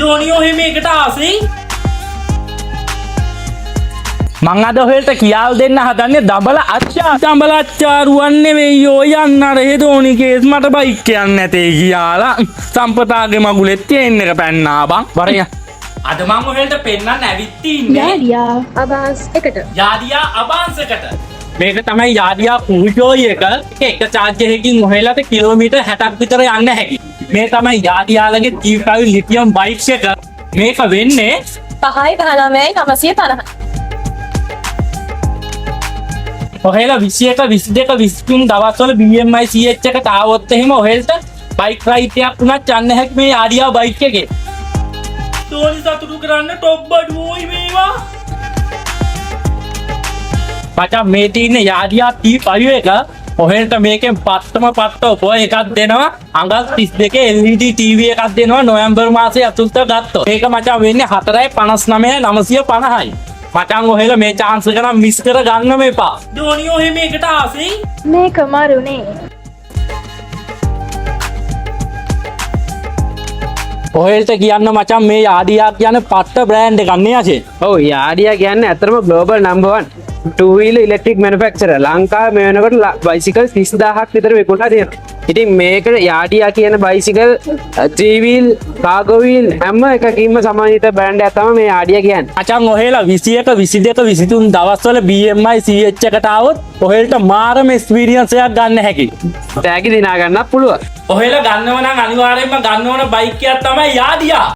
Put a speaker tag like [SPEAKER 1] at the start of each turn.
[SPEAKER 1] දෝනියෝ එහෙම එකට ආසෙයි.
[SPEAKER 2] මං අද ඔහෙල්ට කියාල් දෙන්න හදන්නේ දඹල අච්චාරුවන් නෙවෙයි ඔය යන්න අර ඒ දෝනි කේස් මට බයික් යන්න නැතේ කියලා සම්පතාගේ මගුලෙත් තියෙන එක පැන්නා බං වරය
[SPEAKER 1] අද මම ඔහෙල්ට පෙන්නන්න ඇවිත් ඉන්නේ
[SPEAKER 3] යාඩියා අබාස් එකට
[SPEAKER 1] යාදියා අබාන්සකට.
[SPEAKER 2] මේක තමයි යාදියා පූජෝයි එක චාර්ජ් එකකින් ඔහෙලට කිලෝමීටර් 60ක් විතර යන්න හැකි. මේ තමයි යාදියාලගේ T5 ලිතියම් බයික් එක. මේක වෙන්නේ
[SPEAKER 3] 5.99
[SPEAKER 2] ඔහෙලා 21 22 23 දවස්වල BMI CH එකට ආවොත් එහෙම ඔහෙල්ට බයික් රයිඩ් එකක් උනත් යන්න හැකි මේ යාදියා බයික් එකේ.
[SPEAKER 1] දෝනි සතුටු කරන්න টොප් බඩුවෝයි මේවා.
[SPEAKER 2] මචං මේ තියෙන යාදියා T5 එක ඔහෙල්ට මේකෙන් පත්තම පත්ත ඔපෝ එකක් දෙනවා අඟල් 32 LED TV එකක් දෙනවා නොවැම්බර් මාසයේ අතුල්ත ගත්තොත්. ඒක මචං වෙන්නේ 4.59 මචං ඔහෙලා මේ chance එක නම් මිස් කර ගන්න මේපා.
[SPEAKER 1] දෝනියෝ එහෙම එකට ආසෙයි.
[SPEAKER 3] මේක මරුනේ
[SPEAKER 2] ඔහෙල්ට කියන්න මචං මේ යාදියා කියන පට්ට බ්‍රෑන්ඩ් එකක් නේ අසේ.
[SPEAKER 4] ඔව් යාඩියා කියන්නේ ඇත්තටම global number 1 two wheeler electric manufacturer. ලංකාවේ මේ වෙනකොට බයිසිකල් 30000ක් විතර විකුණලා තියෙනවා. ඉතින් මේක යාඩියා කියන bicycle three wheel cargo wheel හැම එකකින්ම සමානිත බ්‍රෑන්ඩ් එකක් තමයි මේ යාඩියා කියන්නේ.
[SPEAKER 2] මචං ඔහෙලා 21 22 23 දවස්වල BMI CH එකට ආවොත් ඔහෙල්ට මාරම එක්ස්පීරියන්ස් එකක් ගන්න හැකි.
[SPEAKER 4] තෑගි දිනා ගන්නත් පුළුවන්.
[SPEAKER 1] ඔහෙලා ගන්නව නම් අනිවාර්යෙන්ම ගන්න ඕන බයික් එකක් තමයි යාදියා.